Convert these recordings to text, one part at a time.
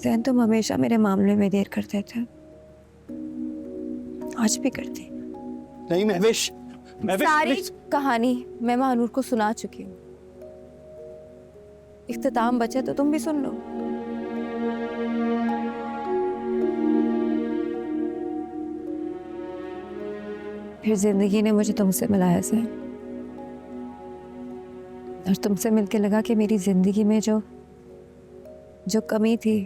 जैन, तुम हमेशा मेरे मामले में देर करते थे, आज भी करते। नहीं महविश, महविश सारी प्लीज। कहानी मैं महानूर को सुना चुकी हूँ। इख्तिताम बचे तो तुम भी सुन लो। फिर जिंदगी ने मुझे तुमसे मिलाया जैन, और तुमसे मिलके लगा कि मेरी जिंदगी में जो कमी थी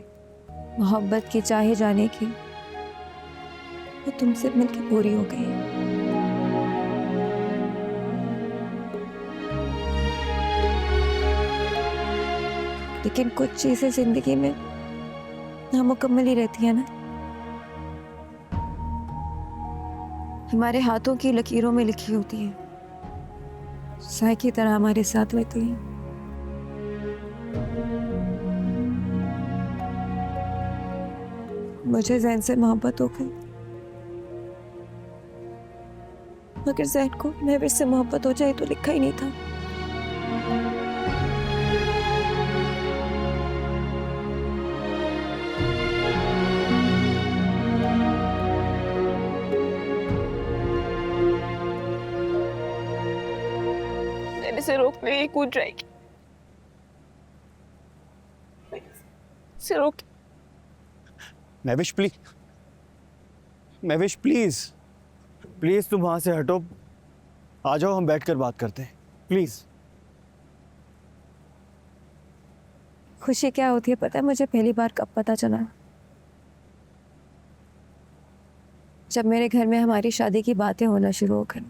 मोहब्बत की, चाहे जाने की, वो तुमसे मिलके पूरी हो गई। लेकिन कुछ चीजें जिंदगी में नामुकम्मल ही रहती है ना। हमारे हाथों की लकीरों में लिखी होती है, साए की तरह हमारे साथ रहती है। मुझे जैन से मोहब्बत हो गई, मगर जैन को महविश से मोहब्बत हो जाए तो लिखा ही नहीं था। से रोकने ही कूद जाएगी, से रोक। Mahvish please, Mahvish please, please तुम वहां से हटो, आ जाओ हम बैठकर बात करते हैं प्लीज। खुशी क्या होती है पता है मुझे पहली बार कब पता चला? जब मेरे घर में हमारी शादी की बातें होना शुरू हो गई।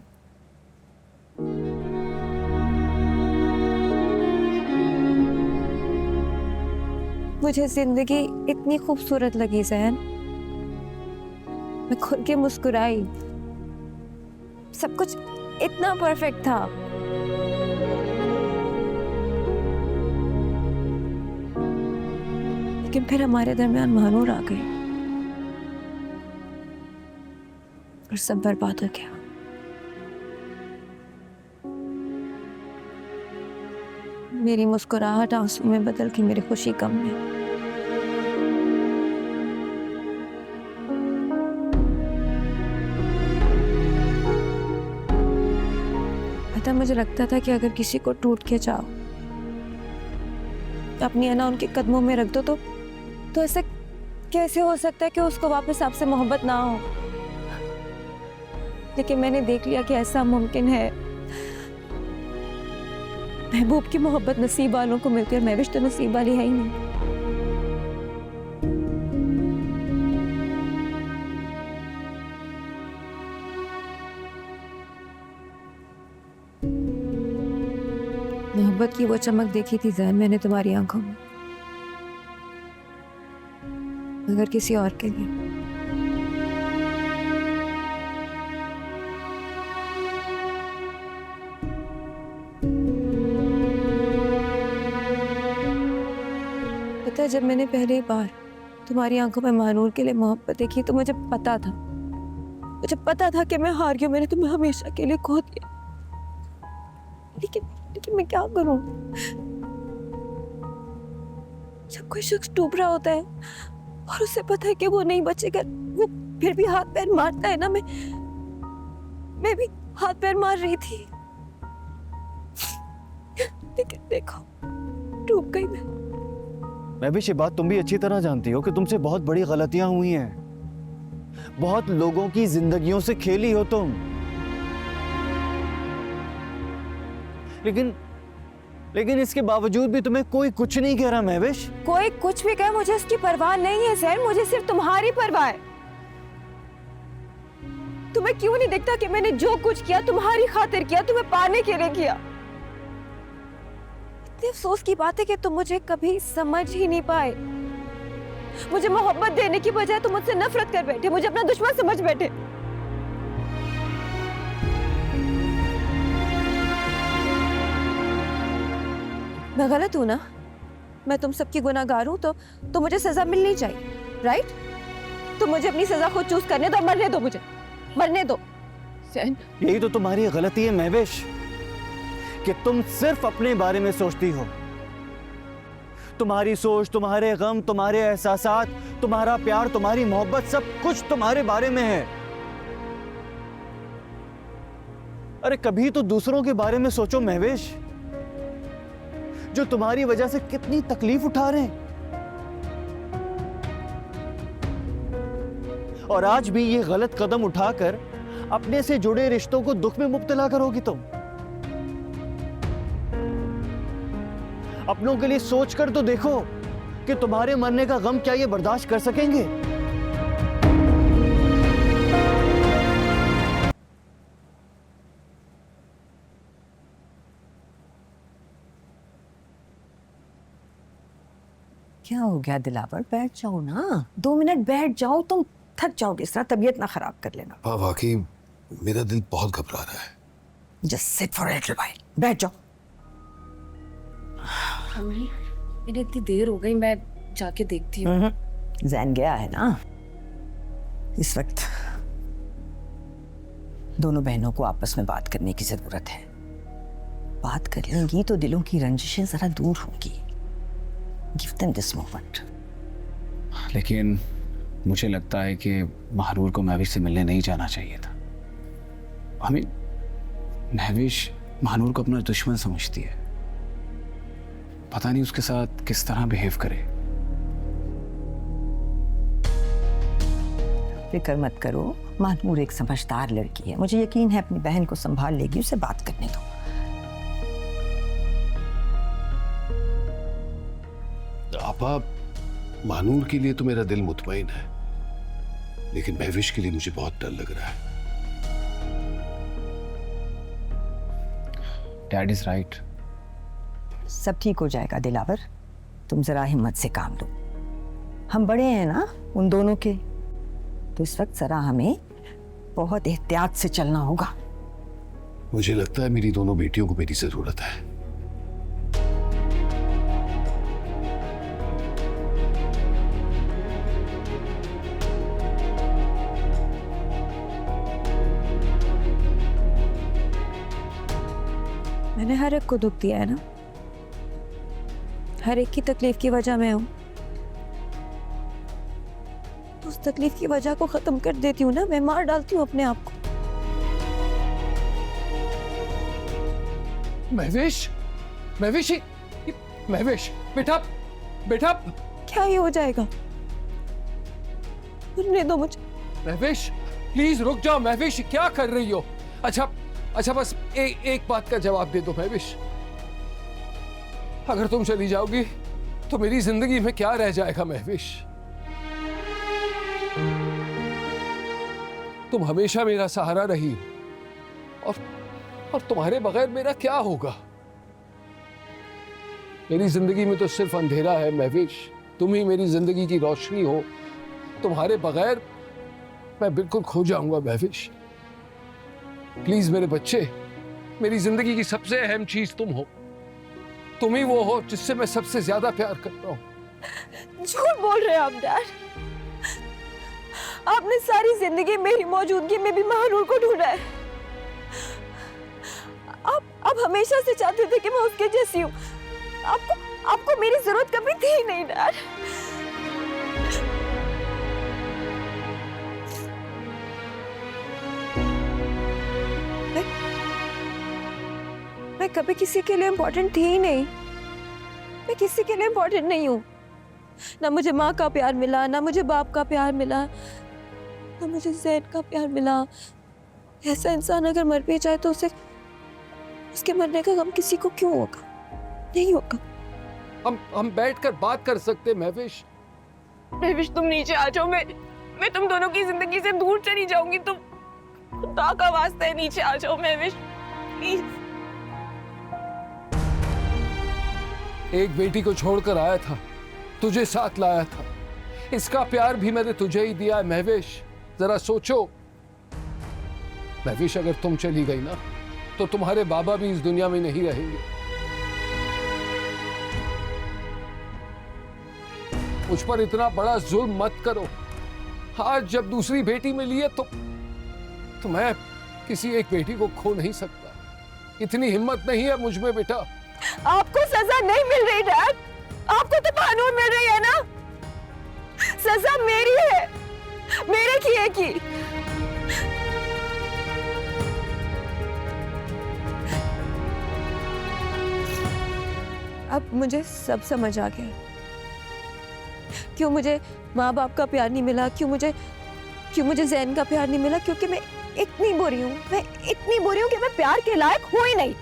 मुझे जिंदगी इतनी खूबसूरत लगी जैन, मैं खुद के मुस्कुराई, सब कुछ इतना परफेक्ट था। लेकिन फिर हमारे दरमियान महानूर आ गई और सब बर्बाद हो गया। मेरी मुस्कुराहट आंसू में बदल के मेरी खुशी गम में। पता मुझे लगता था कि अगर किसी को टूट के चाहो, अपनी अना उनके कदमों में रख दो तो ऐसा कैसे हो सकता है कि उसको वापस आपसे मोहब्बत ना हो। लेकिन मैंने देख लिया कि ऐसा मुमकिन है। महबूब की मोहब्बत नसीब वालों को मिलती है और महविश तो नसीब वाली है ही नहीं। मोहब्बत की वो चमक देखी थी जैन मैंने तुम्हारी आंखों में, मगर किसी और के लिए। पता है जब मैंने पहली बार तुम्हारी आंखों में महानूर के लिए मोहब्बत देखी तो मुझे पता था कि मैं हार गई, मैंने तुम्हें हमेशा के लिए खो दिया। लेकिन मैं क्या करूं? जब कोई शख्स डूब रहा होता है और उसे पता है कि वो नहीं बचेगा, वो फिर भी हाथ पैर मारता है ना। मैं भी हाथ पैर मार रही थी, लेकिन देखो डूब गई मैं भी ये बात तुम भी अच्छी तरह जानती हो कि तुमसे बहुत बड़ी गलतियां हुई हैं, बहुत लोगों की जिंदगियों से खेली हो तुम। लेकिन इसके बावजूद भी तुम्हें कोई कुछ नहीं कह रहा महविश। कोई कुछ भी कहे मुझे इसकी परवाह नहीं है जैन, मुझे सिर्फ तुम्हारी परवाह है। तुम्हें क्यों नहीं दिखता कि मैंने जो कुछ किया तुम्हारी खातिर किया, तुम्हें पाने के लिए किया? इतने अफसोस की बात है कि तुम मुझे कभी समझ ही नहीं पाए। मुझे मोहब्बत देने की बजाय तुम मुझसे नफरत कर बैठे, मुझे अपना दुश्मन समझ बैठे। मैं गलत हूं ना? मैं तुम सबकी गुनाहगार हूं तो मुझे सजा मिलनी चाहिए, राइट? तो मुझे अपनी सजा खुद चूज करने दो, मरने दो, मुझे मरने दो। यही तो तुम्हारी गलती है महविश, कि तुम सिर्फ अपने बारे में सोचती हो। तुम्हारी सोच, तुम्हारे गम, तुम्हारे एहसासात, तुम्हारा प्यार, तुम्हारी मोहब्बत, सब कुछ तुम्हारे बारे में है। अरे कभी तो दूसरों के बारे में सोचो महवेश, जो तुम्हारी वजह से कितनी तकलीफ उठा रहे हैं। और आज भी ये गलत कदम उठाकर अपने से जुड़े रिश्तों को दुख में मुब्तला करोगी तुम। अपनों के लिए सोच कर तो देखो कि तुम्हारे मरने का गम क्या ये बर्दाश्त कर सकेंगे। क्या हो गया दिलावर? बैठ जाओ ना, 2 मिनट बैठ जाओ, तुम थक जाओगे, इस तरह तबीयत ना खराब कर लेना। हाँ वाकई मेरा दिल बहुत घबरा रहा है। जस्ट सिट फॉर इट भाई, बैठ जाओ। अम्मी, मेरे इतनी देर हो गई, मैं जाके देखती हूँ। जैन गया है ना। इस वक्त दोनों बहनों को आपस में बात करने की जरूरत है। बात कर लेंगी तो दिलों की रंजिशें जरा दूर होंगी। Give them this moment. लेकिन मुझे लगता है कि महरूर को महविश से मिलने नहीं जाना चाहिए था। हमें महविश महनूर को अपना दुश्मन समझती है। पता नहीं उसके साथ किस तरह बिहेव करे। फिक्र मत करो, महनूर एक समझदार लड़की है, मुझे यकीन है अपनी बहन को संभाल लेगी। उसे बात करने दो। आपा, मानूर के लिए तो मेरा दिल मुतमईन है, लेकिन महविश के लिए मुझे बहुत डर लग रहा है। Dad is right. सब ठीक हो जाएगा दिलावर, तुम जरा हिम्मत से काम लो। हम बड़े हैं ना उन दोनों के, तो इस वक्त जरा हमें बहुत एहतियात से चलना होगा। मुझे लगता है मेरी दोनों बेटियों को मेरी जरूरत है। मैंने हर एक को दुख दिया है ना, हर एक की तकलीफ की वजह मैं हूं। उस तकलीफ की वजह को खत्म कर देती हूँ ना, मैं मार डालती हूँ अपने आप को। महविश, महविश, महविश, बेटा, बेटा। क्या ये हो जाएगा? मरने दो मुझे। महविश, प्लीज रुक जाओ। महविश, क्या कर रही हो? अच्छा बस एक बात का जवाब दे दो महविश। अगर तुम चली जाओगी तो मेरी जिंदगी में क्या रह जाएगा महविश? तुम हमेशा मेरा सहारा रही और तुम्हारे बगैर मेरा क्या होगा? मेरी जिंदगी में तो सिर्फ अंधेरा है महविश। तुम ही मेरी जिंदगी की रोशनी हो। तुम्हारे बगैर मैं बिल्कुल खो जाऊंगा महविश। प्लीज मेरे बच्चे, मेरी जिंदगी की सबसे अहम चीज तुम हो। तुम ही वो हो जिससे मैं सबसे ज्यादा प्यार करता हूँ। झूठ बोल रहे हैं आप डैड। आपने सारी जिंदगी मेरी मौजूदगी में भी महनूर को ढूंढा है। आप हमेशा से चाहते थे कि मैं उसके जैसी हूँ। आपको मेरी जरूरत कभी थी ही नहीं डैड। मैं कभी किसी के लिए इम्पोर्टेंट थी ही नहीं। मैं किसी के लिए इम्पोर्टेंट नहीं हूँ। ना मुझे माँ का प्यार मिला, ना मुझे बाप का प्यार मिला, ना मुझे ज़ैन का प्यार मिला। ऐसा इंसान अगर मर भी जाए तो उसके मरने का गम किसी को क्यों होगा? नहीं होगा। हम बैठकर बात कर सकते महविश। महविश, तुम नीचे आ जाओ। मैं तुम दोनों की जिंदगी से दूर चली जाऊंगी। तुम खुदा का वास्ता है, नीचे आ जाओ महविश, प्लीज। एक बेटी को छोड़कर आया था, तुझे साथ लाया था। इसका प्यार भी मैंने तुझे ही दिया है महविश। जरा सोचो महविश, अगर तुम चली गई ना तो तुम्हारे बाबा भी इस दुनिया में नहीं रहेंगे। मुझ पर इतना बड़ा जुल्म मत करो। आज जब दूसरी बेटी मिली है तो मैं किसी एक बेटी को खो नहीं सकता। इतनी हिम्मत नहीं है मुझ में बेटा। आपको सजा नहीं मिल रही डैड। आपको तो महानूर मिल रही है ना? सजा मेरी है, मेरे किए की। अब मुझे सब समझ आ गया, क्यों मुझे माँ बाप का प्यार नहीं मिला, क्यों मुझे जैन का प्यार नहीं मिला, क्योंकि मैं इतनी बुरी हूँ, मैं इतनी बुरी हूँ कि मैं प्यार के लायक हूँ ही नहीं।